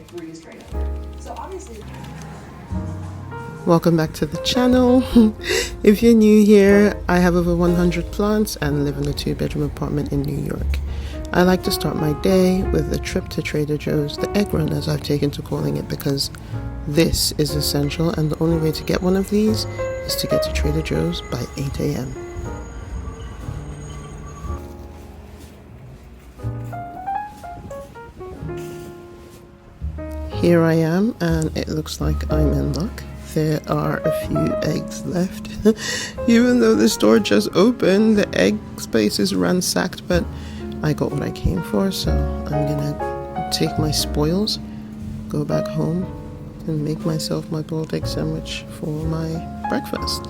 like breezed right over. So obviously. Welcome back to the channel. If you're new here, I have over 100 plants and live in a 2-bedroom apartment in New York. I like to start my day with a trip to Trader Joe's, the egg run as I've taken to calling it, because this is essential, and the only way to get one of these is to get to Trader Joe's by 8 a.m. Here I am, and it looks like I'm in luck. There are a few eggs left. Even though the store just opened, the egg space is ransacked, but I got what I came for, so I'm gonna take my spoils, go back home, and make myself my boiled egg sandwich for my breakfast.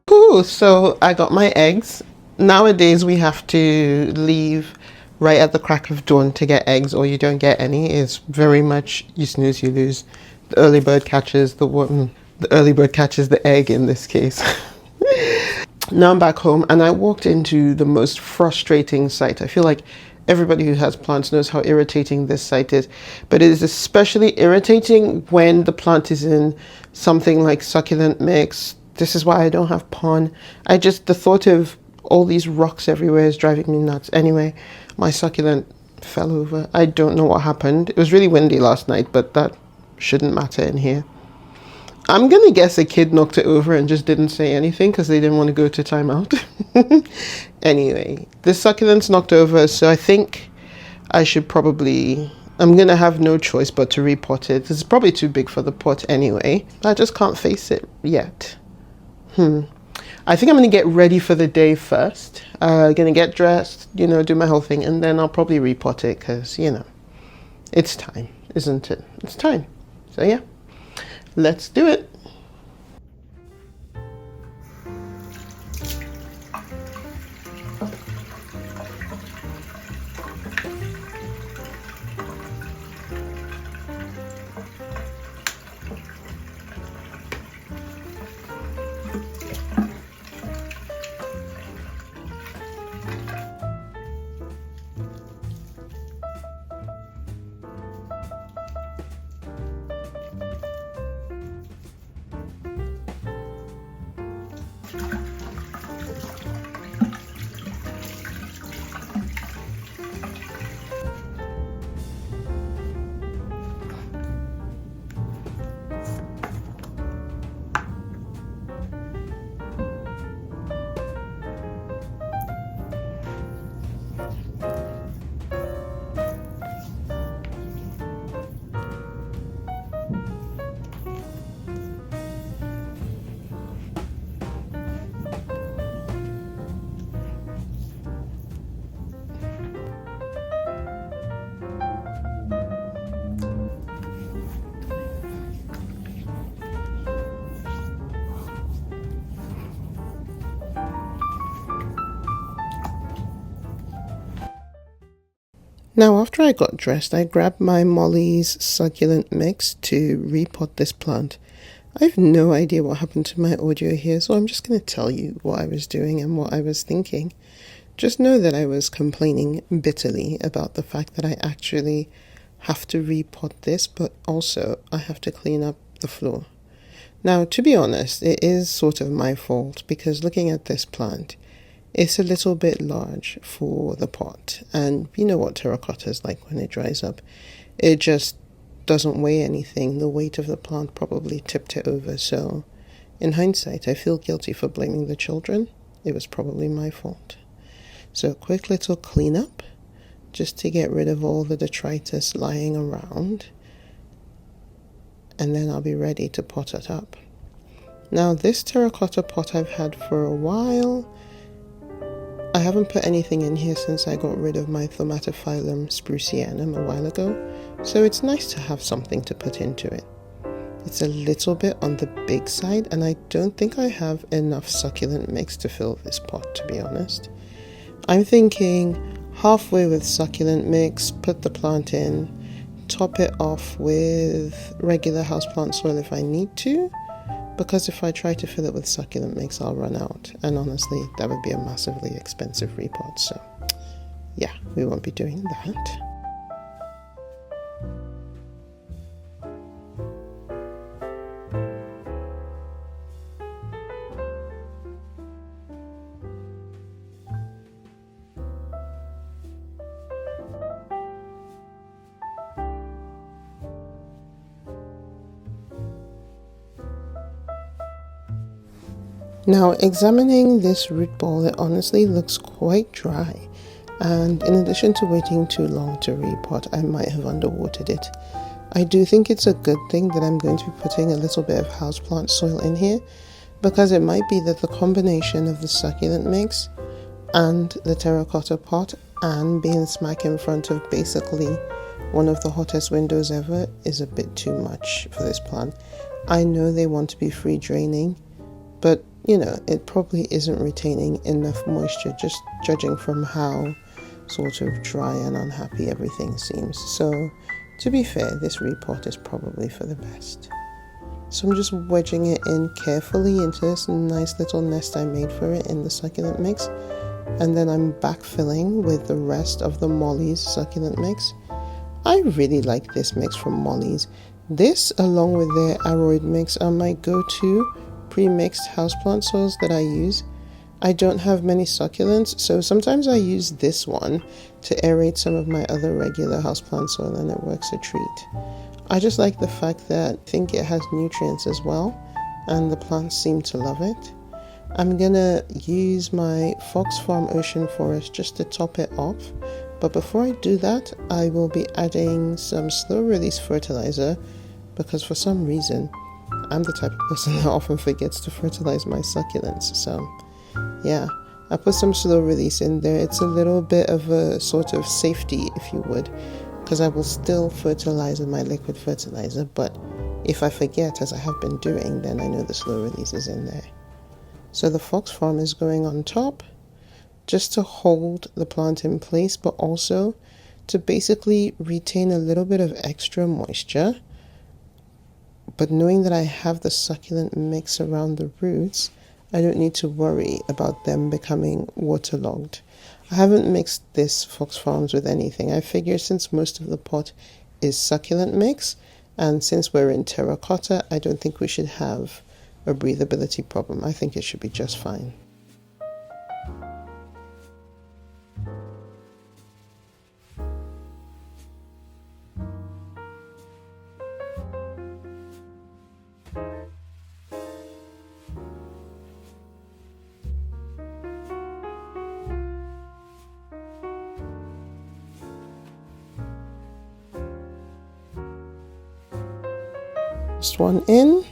Ooh, so I got my eggs. Nowadays we have to leave right at the crack of dawn to get eggs, or you don't get any. It's very much you snooze, you lose. The early bird catches the worm. The early bird catches the egg in this case. Now I'm back home, and I walked into the most frustrating site. I feel like everybody who has plants knows how irritating this site is, but it is especially irritating when the plant is in something like succulent mix. This is why I don't have pon. The thought of all these rocks everywhere is driving me nuts. Anyway, my succulent fell over. I don't know what happened. It was really windy last night, but that shouldn't matter in here. I'm gonna guess a kid knocked it over and just didn't say anything because they didn't want to go to timeout. Anyway, the succulent's knocked over, so I think I should probably... I'm gonna have no choice but to repot it. It's probably too big for the pot anyway. I just can't face it yet. I think I'm gonna get ready for the day first. Gonna get dressed, do my whole thing, and then I'll probably repot it because, it's time, isn't it? It's time. So yeah, let's do it. Now, after I got dressed, I grabbed my Molly's succulent mix to repot this plant. I have no idea what happened to my audio here, so I'm just going to tell you what I was doing and what I was thinking. Just know that I was complaining bitterly about the fact that I actually have to repot this, but also I have to clean up the floor. Now, to be honest, it is sort of my fault, because looking at this plant, it's a little bit large for the pot, and you know what terracotta is like when it dries up. It just doesn't weigh anything. The weight of the plant probably tipped it over, so in hindsight, I feel guilty for blaming the children. It was probably my fault. So a quick little cleanup, just to get rid of all the detritus lying around, and then I'll be ready to pot it up. Now, this terracotta pot I've had for a while. I haven't put anything in here since I got rid of my Thaumatophyllum sprucianum a while ago, so it's nice to have something to put into it. It's a little bit on the big side, and I don't think I have enough succulent mix to fill this pot, to be honest. I'm thinking halfway with succulent mix, put the plant in, top it off with regular houseplant soil if I need to, because if I try to fill it with succulent mix, I'll run out. And honestly, that would be a massively expensive repot. So yeah, we won't be doing that. Now, examining this root ball, it honestly looks quite dry, and in addition to waiting too long to repot, I might have underwatered it. I do think it's a good thing that I'm going to be putting a little bit of houseplant soil in here, because it might be that the combination of the succulent mix and the terracotta pot and being smack in front of basically one of the hottest windows ever is a bit too much for this plant. I know they want to be free draining, but you know, it probably isn't retaining enough moisture, just judging from how sort of dry and unhappy everything seems. So to be fair, this repot is probably for the best. So I'm just wedging it in carefully into this nice little nest I made for it in the succulent mix, and then I'm backfilling with the rest of the Molly's succulent mix. I really like this mix from Molly's. This, along with their aroid mix, are my go-to pre-mixed houseplant soils that I use. I don't have many succulents, so sometimes I use this one to aerate some of my other regular houseplant soil, and it works a treat. I just like the fact that I think it has nutrients as well, and the plants seem to love it. I'm gonna use my Fox Farm Ocean Forest just to top it off, but before I do that, I will be adding some slow release fertilizer, because for some reason I'm the type of person that often forgets to fertilize my succulents. So yeah, I put some slow release in there. It's a little bit of a sort of safety, if you would, because I will still fertilize with my liquid fertilizer, but if I forget, as I have been doing, then I know the slow release is in there. So the Fox Farm is going on top just to hold the plant in place, but also to basically retain a little bit of extra moisture. But knowing that I have the succulent mix around the roots, I don't need to worry about them becoming waterlogged. I haven't mixed this Fox Farms with anything. I figure since most of the pot is succulent mix, and since we're in terracotta, I don't think we should have a breathability problem. I think it should be just fine. Just one in,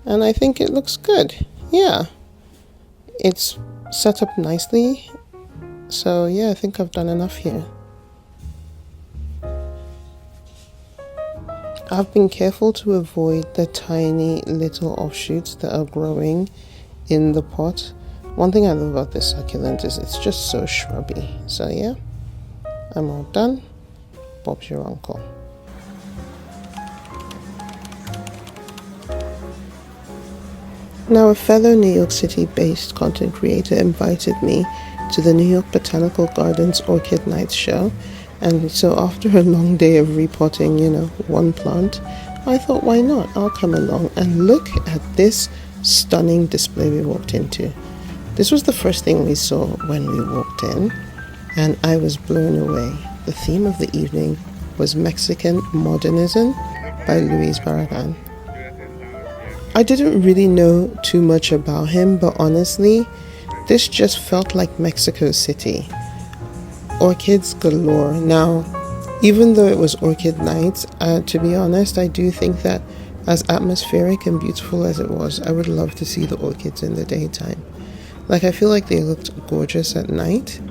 and I think it looks good. Yeah, it's set up nicely, so yeah, I think I've done enough here. I've been careful to avoid the tiny little offshoots that are growing in the pot. One thing I love about this succulent is it's just so shrubby. So yeah, I'm all done. Bob's your uncle. Now, a fellow New York City-based content creator invited me to the New York Botanical Garden's Orchid Nights show, and so after a long day of repotting, one plant, I thought, why not? I'll come along and look at this stunning display we walked into. This was the first thing we saw when we walked in, and I was blown away. The theme of the evening was Mexican Modernism by Luis Barragan. I didn't really know too much about him, but honestly, this just felt like Mexico City. Orchids galore. Now, even though it was Orchid Nights, to be honest, I do think that as atmospheric and beautiful as it was, I would love to see the orchids in the daytime. Like, I feel like they looked gorgeous at night,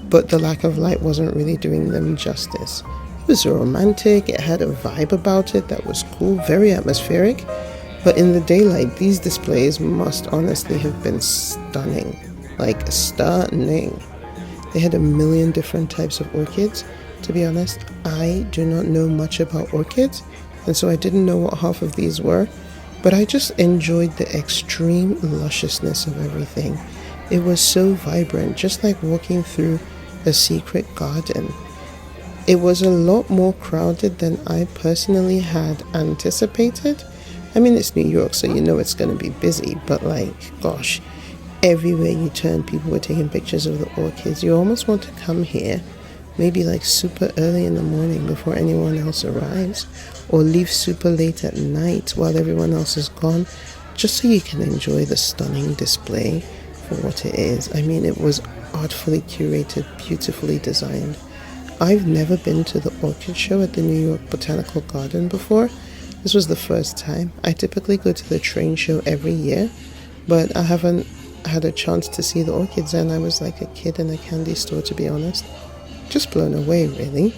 but the lack of light wasn't really doing them justice. It was romantic, it had a vibe about it that was cool, very atmospheric. But in the daylight, these displays must honestly have been stunning. Like, stunning. They had a million different types of orchids. To be honest, I do not know much about orchids, and so I didn't know what half of these were, but I just enjoyed the extreme lusciousness of everything. It was so vibrant, just like walking through a secret garden. It was a lot more crowded than I personally had anticipated. I mean, it's New York, so you know it's going to be busy, but like, gosh, everywhere you turn, people were taking pictures of the orchids. You almost want to come here, maybe like super early in the morning before anyone else arrives, or leave super late at night while everyone else is gone, just so you can enjoy the stunning display for what it is. I mean, it was artfully curated, beautifully designed. I've never been to the orchid show at the New York Botanical Garden before. This was the first time. I typically go to the train show every year, but I haven't had a chance to see the orchids, and I was like a kid in a candy store, to be honest. Just blown away, really.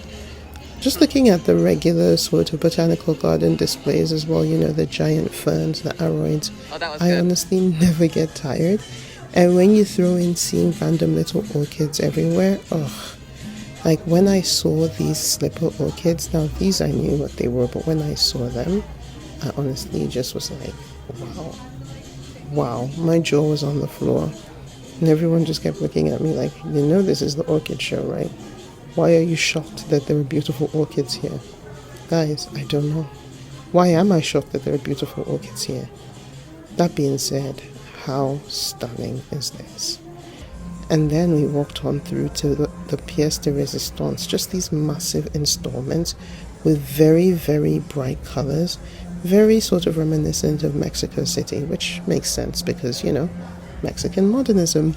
Just looking at the regular sort of botanical garden displays as well, you know, the giant ferns, the aroids. I honestly never get tired. And when you throw in seeing random little orchids everywhere, like when I saw these slipper orchids, now these I knew what they were, but when I saw them, I honestly just was like, wow, my jaw was on the floor. And everyone just kept looking at me like, you know this is the orchid show, right? Why are you shocked that there are beautiful orchids here? Guys, I don't know. Why am I shocked that there are beautiful orchids here? That being said, how stunning is this? And then we walked on through to the pièce de résistance, just these massive installments with very, very bright colors, very sort of reminiscent of Mexico City, which makes sense because, you know, Mexican modernism.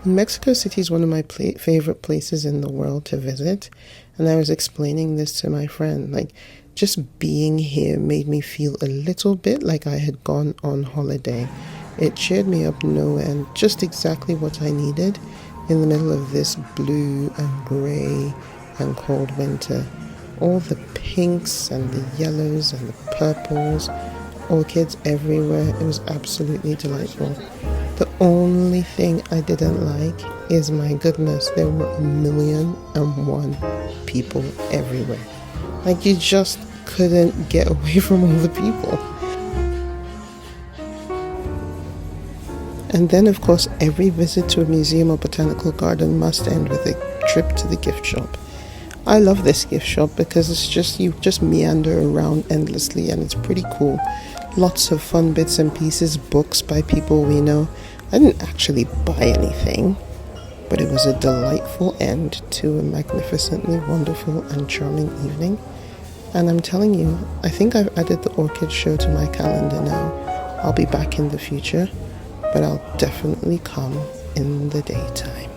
Mexico City is one of my favorite places in the world to visit, and I was explaining this to my friend, like, just being here made me feel a little bit like I had gone on holiday. It cheered me up no end, just exactly what I needed in the middle of this blue and grey and cold winter. All the pinks and the yellows and the purples, orchids everywhere. It was absolutely delightful. The only thing I didn't like is, my goodness, there were 1,000,001 people everywhere. Like, you just couldn't get away from all the people. And then, of course, every visit to a museum or botanical garden must end with a trip to the gift shop. I love this gift shop because it's just, you just meander around endlessly, and it's pretty cool. Lots of fun bits and pieces, books by people we know. I didn't actually buy anything, but it was a delightful end to a magnificently wonderful and charming evening. And I'm telling you, I think I've added the orchid show to my calendar now. I'll be back in the future, but I'll definitely come in the daytime.